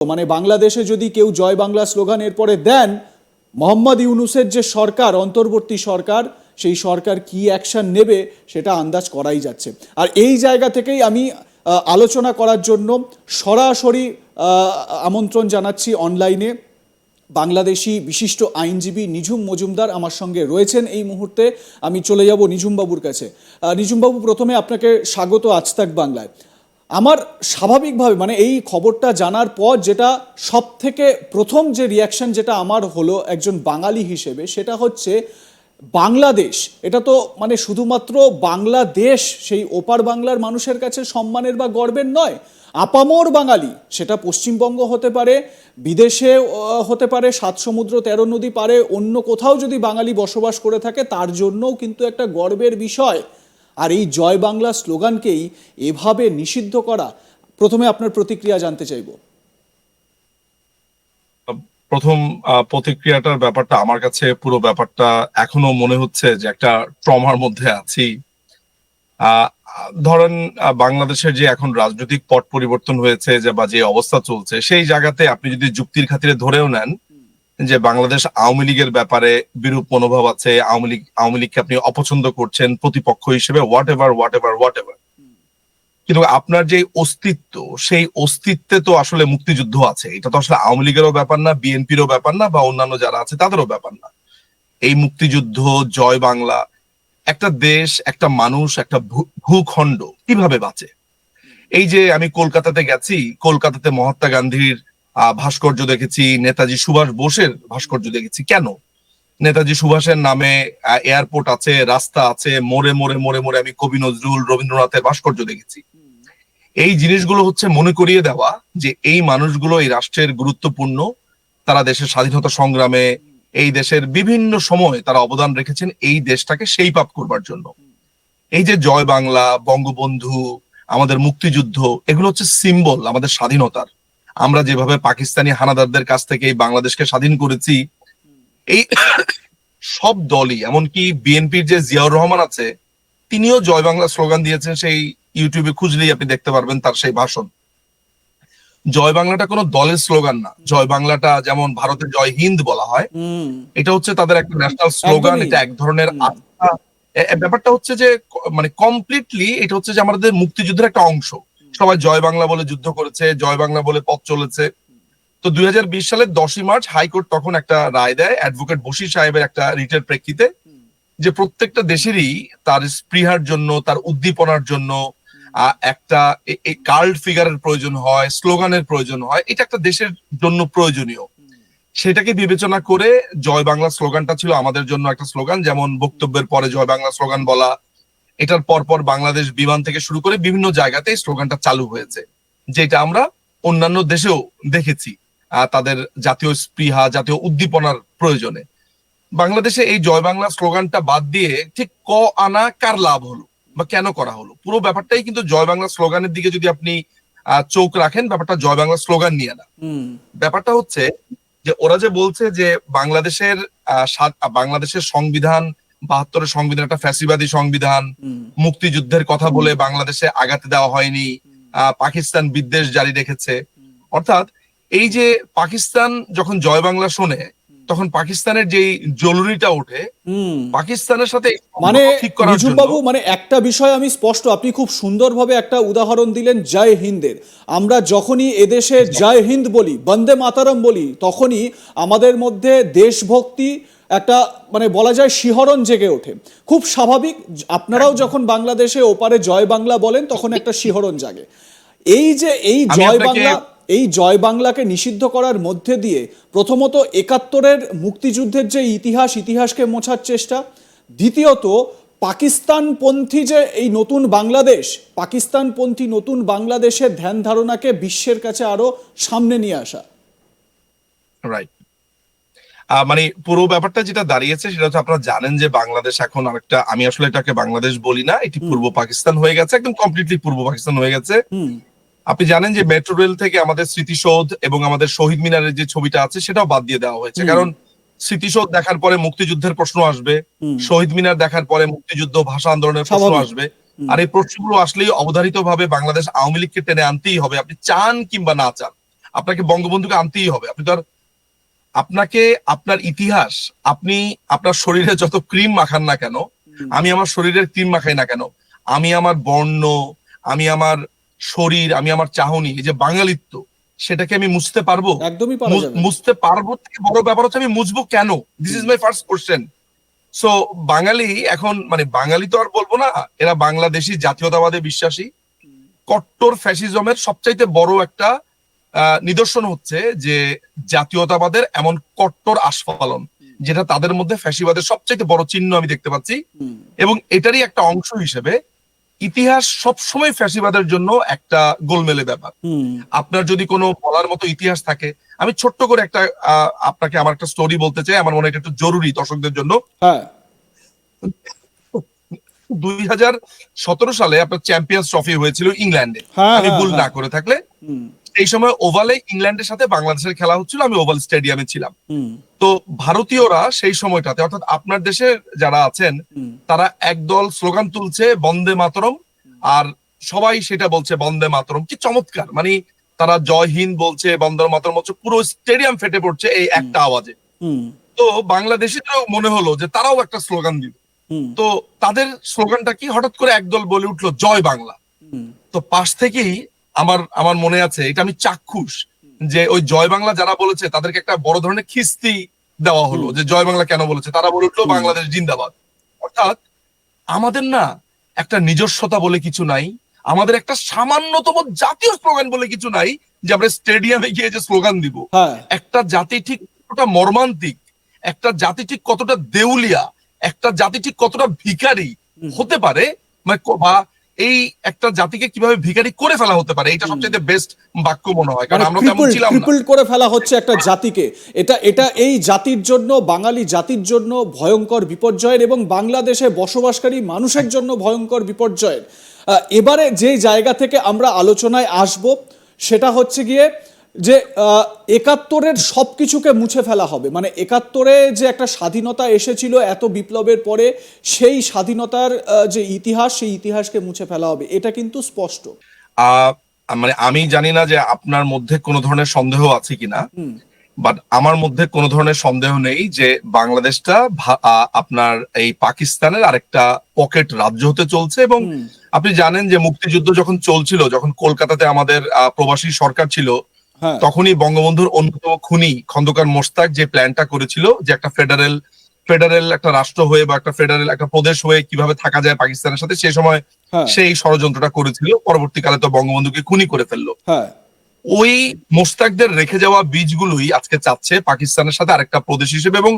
মানে বাংলাদেশে যদি কেউ জয় বাংলা স্লোগান এরপরে দেন, মোহাম্মদ ইউনূসের যে সরকার, অন্তর্বর্তী সরকার, সেই সরকার কি অ্যাকশন নেবে সেটা আন্দাজ করাই যাচ্ছে। আর এই জায়গা থেকেই আমি আলোচনা করার জন্য সরাসরি আমন্ত্রণ জানাচ্ছি অনলাইনে বাংলাদেশি বিশিষ্ট আইনজীবী নিঝুম মজুমদার আমার সঙ্গে রয়েছেন এই মুহূর্তে। আমি চলে যাব নিঝুমবাবুর কাছে। নিঝুমবাবু, প্রথমে আপনাকে স্বাগত আজ তাক বাংলায়। আমার স্বাভাবিকভাবে মানে এই খবরটা জানার পর যেটা সব থেকে প্রথম যে রিয়াকশন যেটা আমার হলো একজন বাঙালি হিসেবে, সেটা হচ্ছে বাংলাদেশ, এটা তো মানে শুধুমাত্র বাংলাদেশ সেই ওপার বাংলার মানুষের কাছে সম্মানের বা গর্বের নয়, আপামর বাঙালি, সেটা পশ্চিমবঙ্গ হতে পারে, বিদেশে হতে পারে, সাত সমুদ্র 13 নদী পারে অন্য কোথাও যদি বাঙালি বসবাস করে থাকে তার জন্যও কিন্তু একটা গর্বের বিষয়। আর এই জয় বাংলা স্লোগানকেই এভাবে নিষিদ্ধ করা, প্রথমে আপনার প্রতিক্রিয়া জানতে চাইব। প্রথম প্রতিক্রিয়াটার ব্যাপারটা আমার কাছে পুরো ব্যাপারটা এখনো মনে হচ্ছে যে একটা ট্রমার মধ্যে আছি। আহ ধরেন বাংলাদেশের যে এখন রাজনৈতিক পট পরিবর্তন হয়েছে যে বা যে অবস্থা চলছে, সেই জায়গাতে আপনি যদি যুক্তির খাতিরে ধরেও নেন যে বাংলাদেশ আওয়ামী লীগের ব্যাপারে বিরূপ মনোভাব আছে, আওয়ামী লীগকে আপনি অপছন্দ করছেন প্রতিপক্ষ হিসেবে, হোয়াট এভার, কিন্তু আপনার যে অস্তিত্ব, সেই অস্তিত্বে তো আসলে মুক্তিযুদ্ধ আছে। এটা তো আসলে আওয়ামী লীগেরও ব্যাপার না, বিএনপিরও ব্যাপার না, বা অন্যান্য যারা আছে তাদেরও ব্যাপার না। এই মুক্তিযুদ্ধ, জয় বাংলা, একটা দেশ, একটা মানুষ, একটা ভূখণ্ড কিভাবে বাঁচে। এই যে আমি কলকাতাতে গেছি, কলকাতাতে মহাত্মা গান্ধীর ভাস্কর্য দেখেছি, নেতাজি সুভাষ বোসের ভাস্কর্য দেখেছি। কেন? নেতাজি সুভাষের নামে এয়ারপোর্ট আছে, রাস্তা আছে, মোড়ে মোড়ে মোড়ে মোড়ে আমি কবি নজরুল, রবীন্দ্রনাথের ভাস্কর্য দেখেছি। এই জিনিসগুলো হচ্ছে মনে করিয়ে দেওয়া যে এই মানুষগুলো এই রাষ্ট্রের গুরুত্বপূর্ণ, তারা দেশের স্বাধীনতা সংগ্রামে, এই দেশের বিভিন্ন সময় তারা অবদান রেখেছেন এই দেশটাকে সেই পাপ করবার জন্য। এই যে জয় বাংলা, বঙ্গবন্ধু, আমাদের মুক্তিযুদ্ধ, এগুলো হচ্ছে সিম্বল আমাদের স্বাধীনতার। আমরা যেভাবে পাকিস্তানি হানাদারদের কাছ থেকে এই বাংলাদেশকে স্বাধীন করেছি, এই সব দলই, এমনকি বিএনপির যে জিয়াউর রহমান আছে, তিনিও জয় বাংলা স্লোগান দিয়েছেন। সেই ইউটিউবে খুঁজলেই আপনি দেখতে পারবেন তার সেই ভাষণ। জয় বাংলাটা কোনো দলের স্লোগান না। জয় বাংলাটা যেমন ভারতে জয় হিন্দ বলা হয়, এটা হচ্ছে তাদের একটা ন্যাশনাল স্লোগান, এটা এক ধরনের আস্থা। ব্যাপারটা হচ্ছে যে মানে কমপ্লিটলি এটা হচ্ছে যে আমাদের মুক্তিযুদ্ধের একটা অংশ। সবাই জয় বাংলা বলে যুদ্ধ করেছে, জয় বাংলা বলে পথ চলেছে। তো 2020 সালের 10ই মার্চ হাইকোর্ট তখন একটা রায় দেয় অ্যাডভোকেট বশির সাহেবের একটা রিটের প্রেক্ষিতে, যে প্রত্যেকটা দেশেরই তার স্পৃহার জন্য, তার উদ্দীপনার জন্য একটা কাল্ট ফিগারের প্রয়োজন হয়, স্লোগানের প্রয়োজন হয়। এটা একটা দেশের জন্য প্রয়োজনীয়। সেটাকে বিবেচনা করে জয় বাংলা স্লোগানটা ছিল আমাদের জন্য একটা স্লোগান। যেমন বক্তব্যের পরে জয় বাংলা স্লোগান বলা, এটার পরপর বাংলাদেশ বিমান থেকে শুরু করে বিভিন্ন জায়গাতে স্লোগানটা চালু হয়েছে, যেটা আমরা অন্যান্য দেশেও দেখেছি তাদের জাতীয় স্পৃহা, জাতীয় উদ্দীপনার প্রয়োজনে। বাংলাদেশে এই জয় বাংলা স্লোগানটা বাদ দিয়ে ঠিক ক আনা কার লাভ হলো বা কেন করা হলো, পুরো ব্যাপারটাই কিন্তু জয় বাংলা স্লোগানের দিকে যদি আপনি চোখ রাখেন, ব্যাপারটা জয় বাংলা স্লোগান নিয়ে না। ব্যাপারটা হচ্ছে যে ওরা যে বলছে যে বাংলাদেশের সংবিধান, 72-এর সংবিধান একটা ফ্যাসিবাদী সংবিধান, মুক্তিযুদ্ধের কথা বলে বাংলাদেশে আগাতে দেওয়া হয়নি, পাকিস্তান বিদ্বেষ জারি রেখেছে। অর্থাৎ এই যে পাকিস্তান যখন জয় বাংলা শোনে, তখন পাকিস্তানের যে জরুরিটা ওঠে পাকিস্তানের সাথে মানে ঠিক করার জন্য। নিঝুমবাবু, মানে একটা বিষয় আমি স্পষ্ট, আপনি খুব সুন্দরভাবে একটা উদাহরণ দিলেন জয় হিন্দের। আমরা যখনই এদেশে জয় হিন্দ বলি, বন্দে মাতারম বলি, তখনই আমাদের মধ্যে দেশভক্তি একটা মানে বলা যায় শিহরণ জেগে ওঠে। খুব স্বাভাবিক, আপনারাও যখন বাংলাদেশে ওপারে জয় বাংলা বলেন তখন একটা শিহরণ জাগে। এই যে এই জয় বাংলাকে নিষিদ্ধ করার মধ্যে দিয়ে প্রথমত 71-এর মুক্তিযুদ্ধের যে ইতিহাসকে মোছার চেষ্টা, দ্বিতীয়ত পাকিস্তানপন্থী যে এই নতুন বাংলাদেশ, পাকিস্তানপন্থী নতুন বাংলাদেশের ধ্যান ধারণাকে বিশ্বের কাছে আরো সামনে নিয়ে আসা। রাইট। মানে পুরো ব্যাপারটা যেটা দাঁড়িয়েছে সেটা হচ্ছে, আপনারা জানেন যে বাংলাদেশ এখন আরেকটা, আমি আসলে এটাকে বাংলাদেশ বলি না, এটি পূর্ব পাকিস্তান হয়ে গেছে, একদম কমপ্লিটলি পূর্ব পাকিস্তান হয়ে গেছে। আপনি জানেন যে মেট্রো রেল থেকে আমাদের স্মৃতিসৌধ এবং আমাদের শহীদ মিনারের যে ছবিটা আছে সেটাও বাদ দিয়ে দেওয়া হয়েছে। কারণ স্মৃতিসৌধ দেখার পরে মুক্তিযুদ্ধের প্রশ্ন আসবে, শহীদ মিনার দেখার পরে মুক্তিযুদ্ধ, ভাষা আন্দোলনের প্রশ্ন আসবে। আর এই প্রশ্নগুলো আসলেই অবধারিত ভাবে বাংলাদেশ আওয়ামী লীগকে টেনে আনতেই হবে, আপনি চান কিংবা না চান। আপনাকে বঙ্গবন্ধুকে আনতেই হবে। আপনি তো আর আপনাকে আপনার ইতিহাস, আপনি আপনার শরীরে যত ক্রিম মাখান না কেন, আমি আমার শরীরের ক্রিম মাখাই না কেন, আমি আমার বর্ণ, আমি আমার শরীর, আমি আমার চাহনি, এই যে বাঙালিত্ব, সেটাকে আমি মুছতে পারবো? একদমই পারা যাবে না। মুছতে পারবো থেকে বড় ব্যাপার হচ্ছে আমি মুছবো কেন? This is my first question. So Bangali এখন, মানে বাঙালি তো আর বলবো না, এরা বাংলাদেশী জাতীয়তাবাদে বিশ্বাসী। কট্টর ফ্যাসিজমের সবচাইতে বড় একটা নিদর্শন হচ্ছে যে জাতীয়তাবাদের এমন কট্টর আস্ফালন, যেটা তাদের মধ্যে ফ্যাসিবাদের সবচাইতে বড় চিহ্ন আমি দেখতে পাচ্ছি। এবং এটারই একটা অংশ হিসেবে ইতিহাস সবসময় ফ্যাসিবাদের জন্য একটা গোলমেলে ব্যাপার। আপনার যদি কোনো বলার মতো ইতিহাস থাকে, আমি ছোট্ট করে একটা আপনাকে আমার একটা স্টোরি বলতে চাই, আমার মনে হয় এটা একটু জরুরি দর্শকদের জন্য। হ্যাঁ 2017 সালে আপনার চ্যাম্পিয়ন্স ট্রফি হয়েছিল ইংল্যান্ডে, হ্যাঁ, আমি হ্যাঁ, ভুল না হ্যাঁ। করে থাকলে। হুম, এই সময় ওভালে ইংল্যান্ডের সাথে বাংলাদেশের খেলা হচ্ছিল, আমি ওভাল স্টেডিয়ামে ছিলাম। হুম, তো ভারতীয়রা সেই সময়টাতে, অর্থাৎ আপনার দেশের যারা আছেন, হুম, তারা একদল স্লোগান তুলছে বন্দে মাতরম, আর সবাই সেটা বলছে বন্দে মাতরম। কি চমৎকার! মানে তারা জয় হিন্দ বলছে, বন্দে মাতরম বলছে, পুরো স্টেডিয়াম ফেটে পড়ছে এই একটা আওয়াজে। হুম, তো বাংলাদেশিদেরও মনে হলো যে তারাও একটা স্লোগান দিল। হুম, তো তাদের স্লোগানটা কি, হঠাৎ করে একদল বলে উঠলো জয় বাংলা। হুম, তো পাশ থেকেই আমার আমার মনে আছে, এটা আমি চাক্ষুষ, যে ওই জয় বাংলা যারা বলেছে তাদেরকে একটা বড় ধরনের খিস্তি দেওয়া হলো, যে জয় বাংলা কেন বলেছে। তারা বলে উঠলো বাংলাদেশ জিন্দাবাদ। অর্থাৎ আমাদের না একটা নিজস্বতা বলে কিছু নাই, আমাদের একটা সামান্যতম জাতীয় স্লোগান বলে কিছু নাই, যে আমরা স্টেডিয়ামে গিয়ে যে স্লোগান দিব। হ্যাঁ একটা জাতি ঠিক কতটা মর্মান্তিক, একটা জাতি ঠিক কতটা দেউলিয়া, একটা জাতি ঠিক কতটা ভিখারি হতে পারে, মানে বা এই একটা জাতিকে কিভাবে ভিখারি করে ফেলা হতে পারে, এটা সবচেয়ে বেস্ট বাক্য মনে হয়, কারণ মানে আমরা তেমন ছিলাম না। ক্রিপল করে ফেলা হচ্ছে একটা জাতিকে। এটা এটা এই জাতির জন্য, বাঙালি জাতির জন্য ভয়ঙ্কর বিপর্যয়ের, এবং বাংলাদেশে বসবাসকারী মানুষের জন্য ভয়ঙ্কর বিপর্যয়ের। এবারে যে জায়গা থেকে আমরা আলোচনায় আসব সেটা হচ্ছে গিয়ে যে একাত্তরের সব কিছুকে মুছে ফেলা হবে। মানে একাত্তরে যে একটা স্বাধীনতা এসেছিল এত বিপ্লবের পরে, সেই স্বাধীনতার যে ইতিহাস, সেই ইতিহাসকে মুছে ফেলা হবে, এটা কিন্তু স্পষ্ট। আহ মানে আমি জানি না যে আপনার মধ্যে কোনো ধরনের সন্দেহ আছে কিনা, বাট আমার মধ্যে কোনো ধরনের সন্দেহ নেই যে বাংলাদেশটা আপনার এই পাকিস্তানের আরেকটা পকেট রাজ্য হতে চলছে। এবং আপনি জানেন যে মুক্তিযুদ্ধ যখন চলছিল, যখন কলকাতাতে আমাদের প্রবাসী সরকার ছিল, হ্যাঁ তখনই বঙ্গবন্ধুর অন্যতম খুনি খন্দকার মোশতাক যে প্ল্যানটা করেছিল, যে একটা ফেডারেল ফেডারেল একটা রাষ্ট্র হয়ে বা একটা ফেডারেল একটা প্রদেশ হয়ে কিভাবে থাকা যায় পাকিস্তানের সাথে, সেই সময় হ্যাঁ সেই ষড়যন্ত্রটা করেছিল। পরবর্তীকালে তো বঙ্গবন্ধুকে খুনি করে ফেললো। হ্যাঁ ওই মোশতাকদের রেখে যাওয়া বীজগুলোই আজকে চাচ্ছে পাকিস্তানের সাথে আরেকটা প্রদেশ হিসেবে, এবং